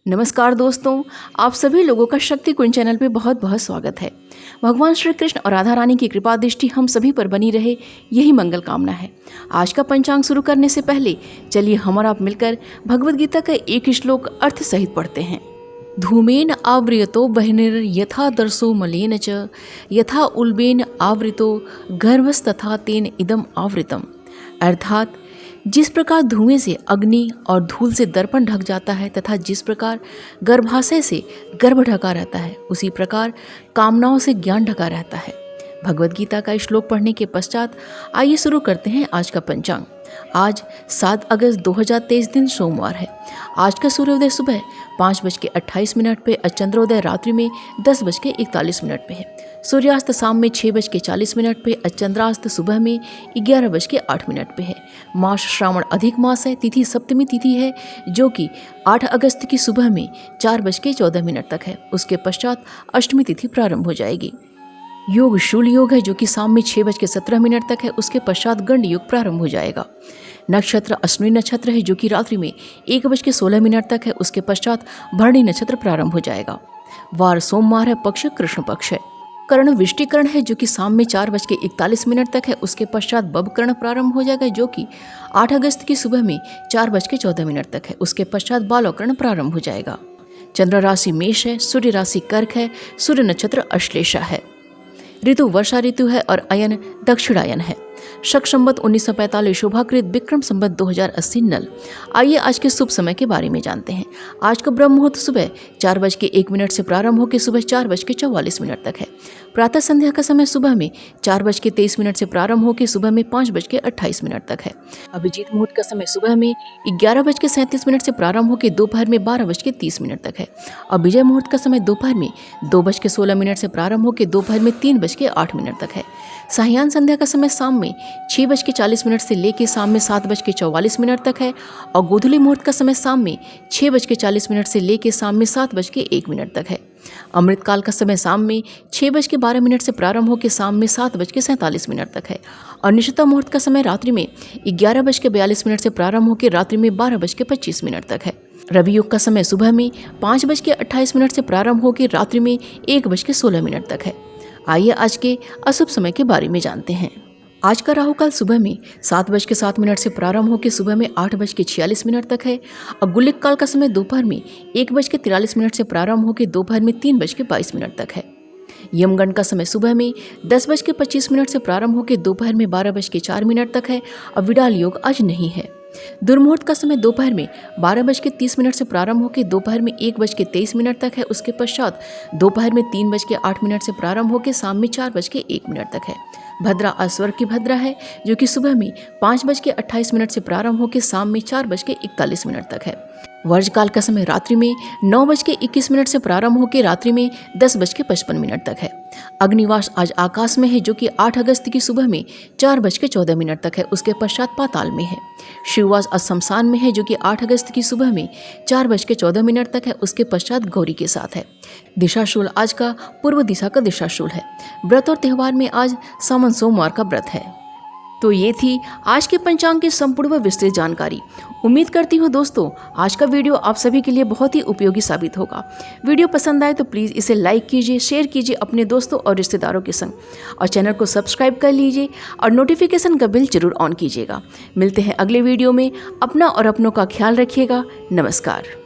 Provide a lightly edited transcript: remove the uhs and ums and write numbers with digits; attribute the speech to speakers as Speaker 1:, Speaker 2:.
Speaker 1: नमस्कार दोस्तों, आप सभी लोगों का शक्ति कुंज चैनल पे बहुत बहुत स्वागत है। भगवान श्री कृष्ण और राधा रानी की कृपा दृष्टि हम सभी पर बनी रहे, यही मंगल कामना है। आज का पंचांग शुरू करने से पहले चलिए हम और आप मिलकर भगवद गीता का एक श्लोक अर्थ सहित पढ़ते हैं। धूमेन आवृतो बहिर्निर यथा दर्शो मलेन च यथा उल्बेन आवृतो गर्भस्तथा तेन इदम आवृतम। अर्थात जिस प्रकार धुएं से अग्नि और धूल से दर्पण ढक जाता है तथा जिस प्रकार गर्भाशय से गर्भ ढका रहता है, उसी प्रकार कामनाओं से ज्ञान ढका रहता है। भगवद गीता का श्लोक पढ़ने के पश्चात आइए शुरू करते हैं आज का पंचांग। आज 7 अगस्त 2023 दिन सोमवार है। आज का सूर्योदय सुबह 5:28 पे और चंद्रोदय रात्रि में 10:41 पे है। सूर्यास्त शाम में 6:40 पे और चंद्रास्त सुबह में 11:08 पे है। मास श्रावण अधिक मास है। तिथि सप्तमी तिथि है जो कि 8 अगस्त की सुबह में 4:14 तक है। उसके पश्चात अष्टमी तिथि प्रारंभ हो जाएगी। योग शूल योग है जो कि शाम में 6:17 तक है। उसके पश्चात गंड योग प्रारंभ हो जाएगा। नक्षत्र अश्विनी नक्षत्र है जो कि रात्रि में 1:16 तक है। उसके पश्चात भरणी नक्षत्र प्रारंभ हो जाएगा। वार सोमवार है। पक्ष कृष्ण पक्ष है। कर्ण विष्टिकरण है जो कि शाम में 4:41 तक है। उसके पश्चात बबकर्ण प्रारंभ हो जाएगा जो कि 8 अगस्त की सुबह में 4:14 तक है। उसके पश्चात बालवकर्ण प्रारंभ हो जाएगा। चंद्र राशि मेष है। सूर्य राशि कर्क है। सूर्य नक्षत्र अश्लेषा है। ऋतु वर्षा ऋतु है और अयन दक्षिणायन है। शक संवत 1945 शोभाकृत विक्रम संवत 2080 नल। आइए आज के शुभ समय के बारे में जानते हैं। आज का ब्रह्म मुहूर्त सुबह 4:01 से प्रारंभ होकर सुबह 4:44 तक है। प्रातः संध्या का समय सुबह में 4:23 से प्रारंभ होकर सुबह में 5:28 तक है। अभिजीत मुहूर्त का समय सुबह में 11:37 से प्रारंभ होकर दोपहर में 12:30 तक है। और विजय मुहूर्त का समय दोपहर में 2:16 से प्रारंभ होकर दोपहर में 3:08 तक है। सायं संध्या का समय शाम में 6:40 से लेकर शाम में 7:44 तक है। और गोधूली मुहूर्त का समय शाम में 6:40 से लेकर शाम में 7:01 तक है। अमृत काल का समय शाम में 6:12 से प्रारंभ होकर शाम में 7:47 तक है। और निशिता मुहूर्त का समय रात्रि में 11:42 से प्रारंभ होकर रात्रि में 12:25 तक है। रवि योग का समय सुबह में 5:28 से प्रारंभ होकर रात्रि में 1:16 तक है। आइए आज के अशुभ समय के बारे में जानते हैं। आज का राहु काल सुबह में 7:07 से प्रारंभ होकर सुबह में 8:46 तक है। और गुलिक काल का समय दोपहर में 1:43 से प्रारंभ होकर दोपहर में 3:22 तक है। यमगंड का समय सुबह में 10:25 से प्रारंभ होकर दोपहर में 12:04 तक है। और विडाल योग आज नहीं है। दुर्मुहूर्त का समय दोपहर में 12:30 से प्रारंभ होकर दोपहर में 1:23 तक है। उसके पश्चात दोपहर में 3:08 से प्रारंभ होकर शाम में 4:01 तक है। भद्रा अस्वर की भद्रा है जो कि सुबह में 5:28 से प्रारंभ होकर शाम में 4:41 तक है। वर्जकाल का समय रात्रि में 9:21 से प्रारंभ होकर रात्रि में 10:55 तक है। अग्निवास आज आकाश में है जो कि 8 अगस्त की सुबह में 4:14 तक है। उसके पश्चात पाताल में है। शिववास आज शमशान में है जो कि 8 अगस्त की सुबह में 4:14 तक है। उसके पश्चात गौरी के साथ है। दिशाशूल आज का पूर्व दिशा का दिशाशूल है। व्रत और त्यौहार में आज सावन सोमवार का व्रत है। तो ये थी आज के पंचांग की संपूर्ण व विस्तृत जानकारी। उम्मीद करती हूँ दोस्तों आज का वीडियो आप सभी के लिए बहुत ही उपयोगी साबित होगा। वीडियो पसंद आए तो प्लीज़ इसे लाइक कीजिए, शेयर कीजिए अपने दोस्तों और रिश्तेदारों के संग, और चैनल को सब्सक्राइब कर लीजिए और नोटिफिकेशन का बिल जरूर ऑन कीजिएगा। मिलते हैं अगले वीडियो में। अपना और अपनों का ख्याल रखिएगा। नमस्कार।